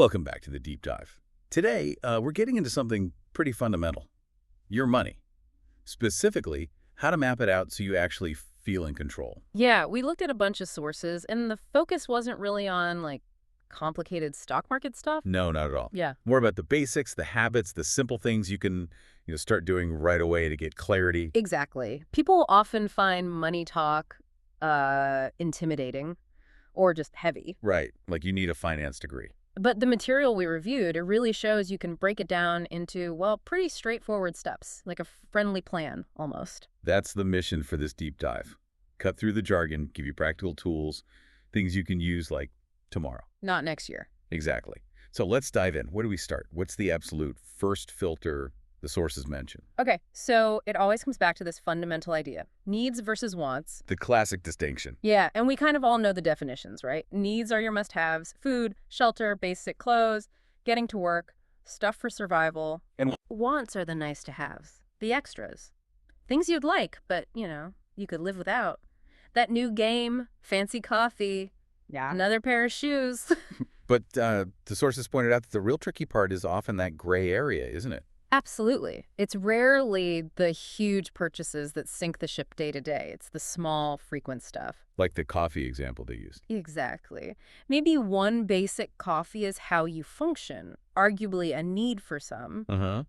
Welcome back to the Deep Dive. Today, we're getting into something pretty fundamental. Your money. Specifically, how to map it out so you actually feel in control. Yeah, we looked at a bunch of sources, and the focus wasn't really on, complicated stock market stuff. No, not at all. Yeah. More about the basics, the habits, the simple things you can start doing right away to get clarity. Exactly. People often find money talk intimidating or just heavy. Right, like you need a finance degree. But the material we reviewed, it really shows you can break it down into, well, pretty straightforward steps, like a friendly plan, almost. That's the mission for this deep dive. Cut through the jargon, give you practical tools, things you can use like tomorrow. Not next year. Exactly. So let's dive in. Where do we start? What's the absolute first filter the sources mention? Okay, so it always comes back to this fundamental idea. Needs versus wants. The classic distinction. Yeah, and we kind of all know the definitions, right? Needs are your must-haves: food, shelter, basic clothes, getting to work, stuff for survival. And Wants are the nice-to-haves, the extras. Things you'd like, but, you could live without. That new game, fancy coffee, another pair of shoes. But the sources pointed out that the real tricky part is often that gray area, isn't it? Absolutely. It's rarely the huge purchases that sink the ship day to day. It's the small, frequent stuff. Like the coffee example they used. Exactly. Maybe one basic coffee is how you function, arguably a need for some.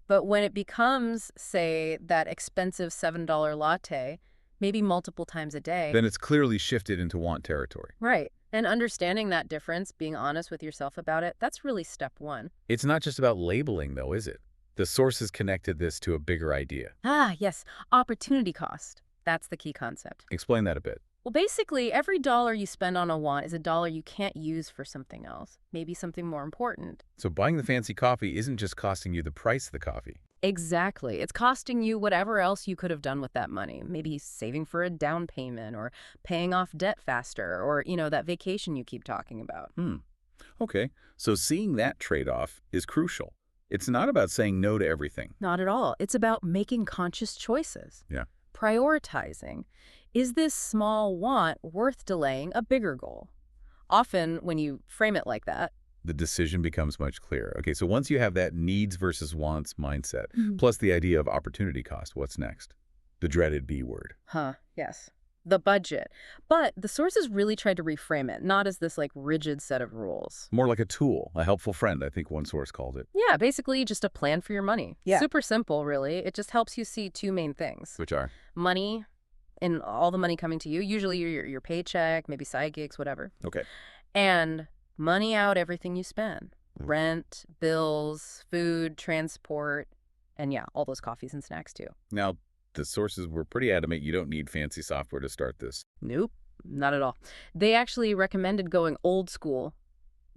But when it becomes, say, that expensive $7 latte, maybe multiple times a day. Then it's clearly shifted into want territory. Right. And understanding that difference, being honest with yourself about it, that's really step one. It's not just about labeling, though, is it? The sources connected this to a bigger idea. Ah, yes. Opportunity cost. That's the key concept. Explain that a bit. Well, basically, every dollar you spend on a want is a dollar you can't use for something else, maybe something more important. So buying the fancy coffee isn't just costing you the price of the coffee. Exactly. It's costing you whatever else you could have done with that money. Maybe saving for a down payment or paying off debt faster or, that vacation you keep talking about. Okay, so seeing that trade-off is crucial. It's not about saying no to everything. Not at all. It's about making conscious choices. Yeah. Prioritizing. Is this small want worth delaying a bigger goal? Often, when you frame it like that, The decision becomes much clearer. Okay, so once you have that needs versus wants mindset, plus the idea of opportunity cost, what's next? The dreaded B word. Yes. The budget. But the sources really tried to reframe it, not as this rigid set of rules. More like a tool, a helpful friend, I think one source called it. Yeah, basically just a plan for your money. Yeah. Super simple, really. It just helps you see two main things. Which are? Money, and all the money coming to you, usually your paycheck, maybe side gigs, whatever. Okay. And money out everything you spend. Rent, bills, food, transport, and yeah, all those coffees and snacks too. Now, the sources were pretty adamant you don't need fancy software to start this. Nope, not at all. They actually recommended going old school,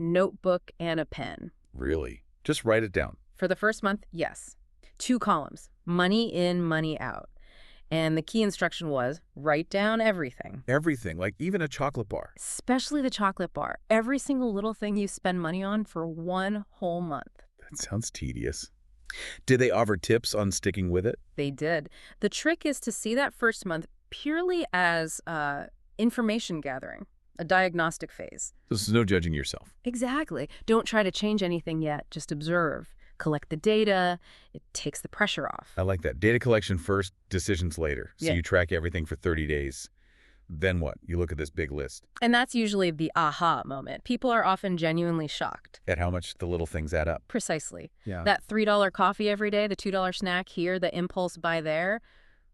notebook and a pen. Really? Just write it down. For the first month, yes. 2 columns, money in, money out. And the key instruction was write down everything. Everything, like even a chocolate bar. Especially the chocolate bar. Every single little thing you spend money on for 1 whole month. That sounds tedious. Did they offer tips on sticking with it? They did. The trick is to see that first month purely as information gathering, a diagnostic phase. This is no judging yourself. Exactly. Don't try to change anything yet. Just observe. Collect the data. It takes the pressure off. I like that. Data collection first, decisions later. So Yeah. you track everything for 30 days. Then what? You look at this big list. And that's usually the aha moment. People are often genuinely shocked. At how much the little things add up. Precisely. Yeah. That $3 coffee every day, the $2 snack here, the impulse buy there.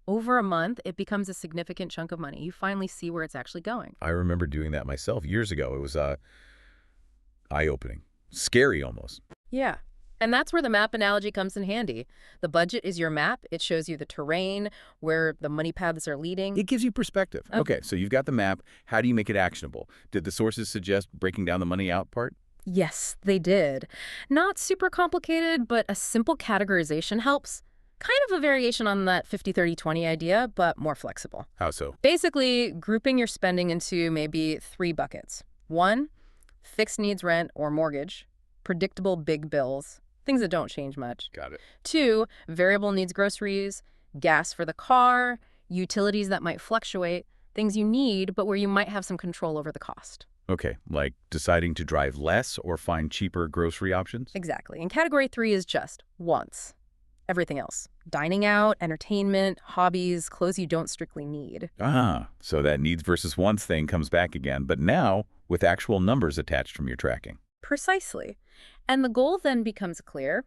Over a month, it becomes a significant chunk of money. You finally see where it's actually going. I remember doing that myself years ago. It was eye-opening. Scary almost. Yeah. And that's where the map analogy comes in handy. The budget is your map. It shows you the terrain, where the money paths are leading. It gives you perspective. Okay, so you've got the map. How do you make it actionable? Did the sources suggest breaking down the money out part? Yes, they did. Not super complicated, but a simple categorization helps. Kind of a variation on that 50-30-20 idea, but more flexible. How so? Basically, grouping your spending into maybe 3 buckets. 1, fixed needs rent or mortgage, predictable big bills, things that don't change much. Got it. 2, variable needs groceries, gas for the car, utilities that might fluctuate, things you need, but where you might have some control over the cost. Okay, like deciding to drive less or find cheaper grocery options? Exactly. And category 3 is just wants. Everything else. Dining out, entertainment, hobbies, clothes you don't strictly need. Ah, so that needs versus wants thing comes back again, but now with actual numbers attached from your tracking. Precisely. And the goal then becomes clear.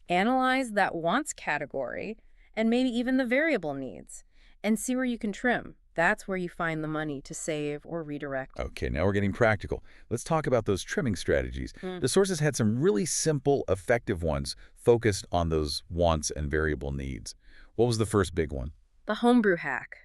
Analyze that wants category and maybe even the variable needs and see where you can trim. That's where you find the money to save or redirect. Okay, now we're getting practical. Let's talk about those trimming strategies. Mm. The sources had some really simple, effective ones focused on those wants and variable needs. What was the first big one? The homebrew hack.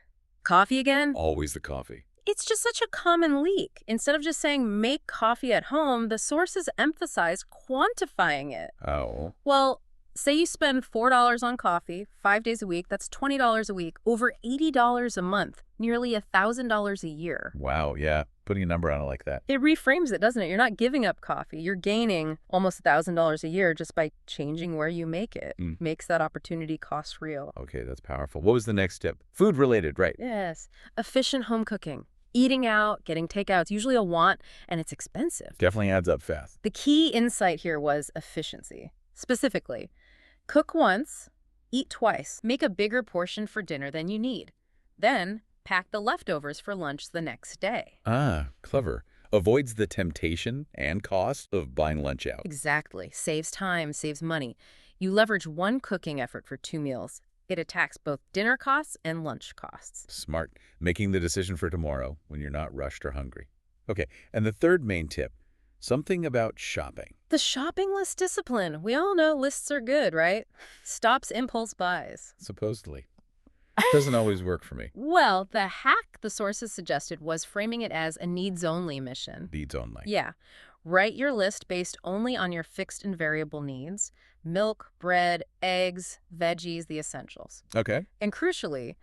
Coffee again? Always the coffee. It's just such a common leak. Instead of just saying make coffee at home, the sources emphasize quantifying it. Oh. Well, say you spend $4 on coffee 5 days a week, that's $20 a week, over $80 a month, nearly $1,000 a year. Wow, yeah. Putting a number on it like that. It reframes it, doesn't it? You're not giving up coffee. You're gaining almost $1,000 a year just by changing where you make it. Makes that opportunity cost real. Okay, that's powerful. What was the next tip? Food related, right? Yes. Efficient home cooking. Eating out, getting takeout, it's usually a want, and it's expensive. Definitely adds up fast. The key insight here was efficiency. Specifically, cook once, eat twice. Make a bigger portion for dinner than you need. Then, pack the leftovers for lunch the next day. Ah, clever. Avoids the temptation and cost of buying lunch out. Exactly. Saves time, saves money. You leverage one cooking effort for 2 meals. It attacks both dinner costs and lunch costs. Smart. Making the decision for tomorrow when you're not rushed or hungry. Okay, and the third main tip, something about shopping. The shopping list discipline. We all know lists are good, right? Stops impulse buys. Supposedly. Doesn't always work for me. Well, the hack the sources suggested was framing it as a needs-only mission. Needs only. Yeah. Write your list based only on your fixed and variable needs. Milk, bread, eggs, veggies, the essentials. Okay. And crucially,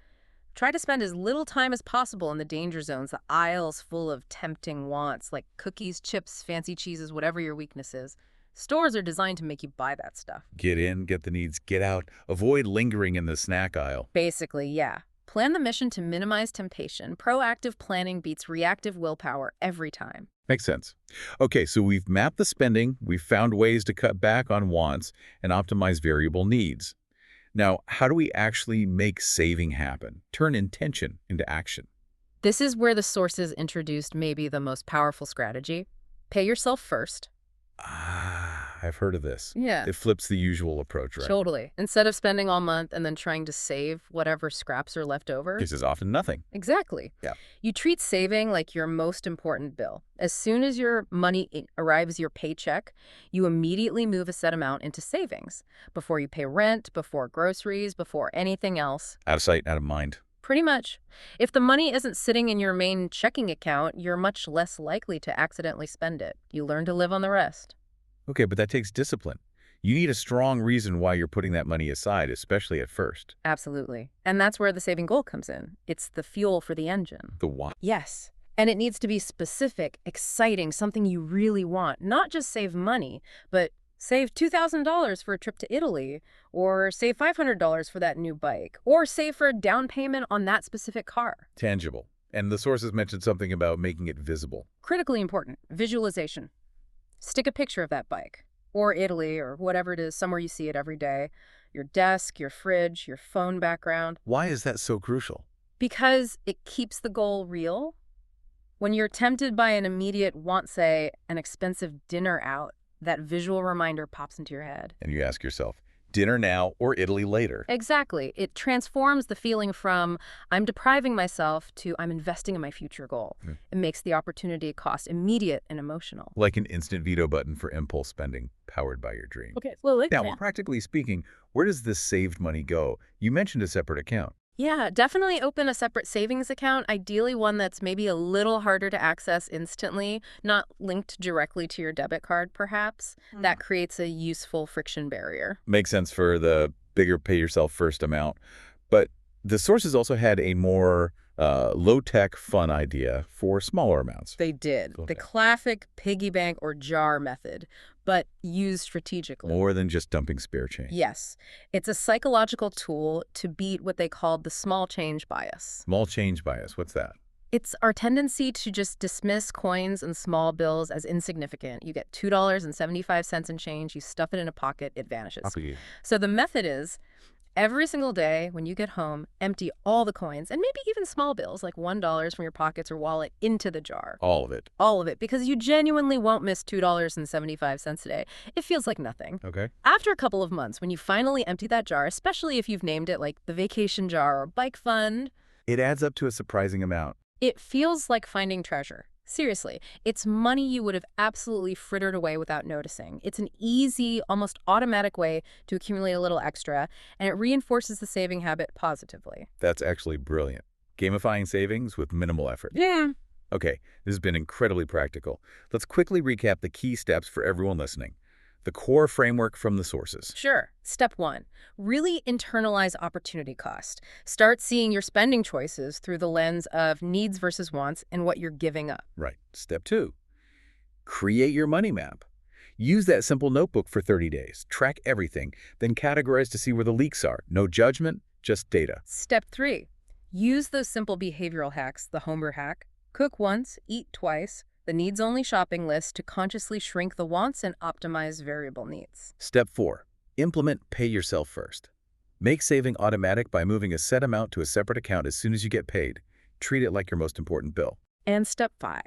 try to spend as little time as possible in the danger zones, the aisles full of tempting wants, like cookies, chips, fancy cheeses, whatever your weakness is. Stores are designed to make you buy that stuff. Get in, get the needs, get out. Avoid lingering in the snack aisle. Basically, yeah. Plan the mission to minimize temptation. Proactive planning beats reactive willpower every time. Makes sense. Okay, so we've mapped the spending, we've found ways to cut back on wants and optimize variable needs. Now, how do we actually make saving happen? Turn intention into action. This is where the sources introduced maybe the most powerful strategy. Pay yourself first. Ah, I've heard of this. Yeah. It flips the usual approach, right? Totally. Instead of spending all month and then trying to save whatever scraps are left over. This is often nothing. Exactly. Yeah. You treat saving like your most important bill. As soon as your money arrives your paycheck, you immediately move a set amount into savings. Before you pay rent, before groceries, before anything else. Out of sight, out of mind. Pretty much. If the money isn't sitting in your main checking account, you're much less likely to accidentally spend it. You learn to live on the rest. Okay, but that takes discipline. You need a strong reason why you're putting that money aside, especially at first. Absolutely. And that's where the saving goal comes in. It's the fuel for the engine. The why. Yes. And it needs to be specific, exciting, something you really want. Not just save money, but save $2,000 for a trip to Italy, or save $500 for that new bike, or save for a down payment on that specific car. Tangible. And the sources mentioned something about making it visible. Critically important, visualization. Stick a picture of that bike, or Italy, or whatever it is, somewhere you see it every day. Your desk, your fridge, your phone background. Why is that so crucial? Because it keeps the goal real. When you're tempted by an immediate want, say, an expensive dinner out, that visual reminder pops into your head. And you ask yourself, dinner now or Italy later? Exactly. It transforms the feeling from I'm depriving myself to I'm investing in my future goal. It makes the opportunity cost immediate and emotional. Like an instant veto button for impulse spending powered by your dream. Okay, well, Now, practically speaking, where does this saved money go? You mentioned a separate account. Yeah, definitely open a separate savings account, ideally one that's maybe a little harder to access instantly, not linked directly to your debit card, perhaps. That creates a useful friction barrier. Makes sense for the bigger pay yourself first amount. But the sources also had a more low-tech, fun idea for smaller amounts. They did. The classic piggy bank or jar method, but used strategically. More than just dumping spare change. Yes. It's a psychological tool to beat what they called the small change bias. Small change bias, what's that? It's our tendency to just dismiss coins and small bills as insignificant. You get $2.75 in change, you stuff it in a pocket, it vanishes. Copy. So the method is every single day when you get home, empty all the coins and maybe even small bills like $1 from your pockets or wallet into the jar. All of it. All of it, because you genuinely won't miss $2.75 a day. It feels like nothing. Okay. After a couple of months, when you finally empty that jar, especially if you've named it like the vacation jar or bike fund, It adds up to a surprising amount. it feels like finding treasure. Seriously, it's money you would have absolutely frittered away without noticing. It's an easy, almost automatic way to accumulate a little extra, and it reinforces the saving habit positively. That's actually brilliant. Gamifying savings with minimal effort. Yeah. Okay, this has been incredibly practical. Let's quickly recap the key steps for everyone listening. The core framework from the sources. Sure. Step 1, really internalize opportunity cost. Start seeing your spending choices through the lens of needs versus wants and what you're giving up. Right. Step 2, create your money map. Use that simple notebook for 30 days. Track everything, then categorize to see where the leaks are. No judgment, just data. Step 3, use those simple behavioral hacks, the Homer hack. Cook once, eat twice, the needs-only shopping list to consciously shrink the wants and optimize variable needs. Step 4, implement pay yourself first. Make saving automatic by moving a set amount to a separate account as soon as you get paid. Treat it like your most important bill. And step 5,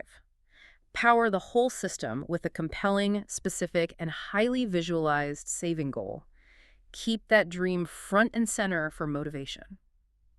power the whole system with a compelling, specific, and highly visualized saving goal. Keep that dream front and center for motivation.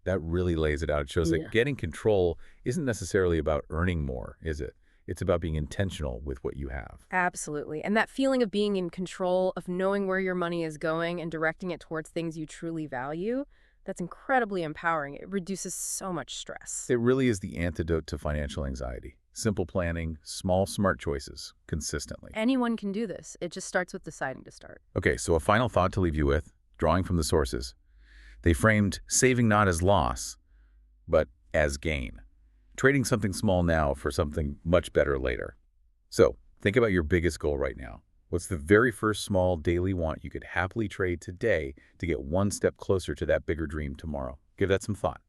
That really lays it out. It shows Yeah. that getting control isn't necessarily about earning more, is it? It's about being intentional with what you have. Absolutely. And that feeling of being in control, of knowing where your money is going and directing it towards things you truly value, that's incredibly empowering. It reduces so much stress. It really is the antidote to financial anxiety. Simple planning, small, smart choices, consistently. Anyone can do this. It just starts with deciding to start. Okay, so a final thought to leave you with, drawing from the sources. They framed saving not as loss, but as gain. Trading something small now for something much better later. So, think about your biggest goal right now. What's the very first small daily want you could happily trade today to get one step closer to that bigger dream tomorrow? Give that some thought.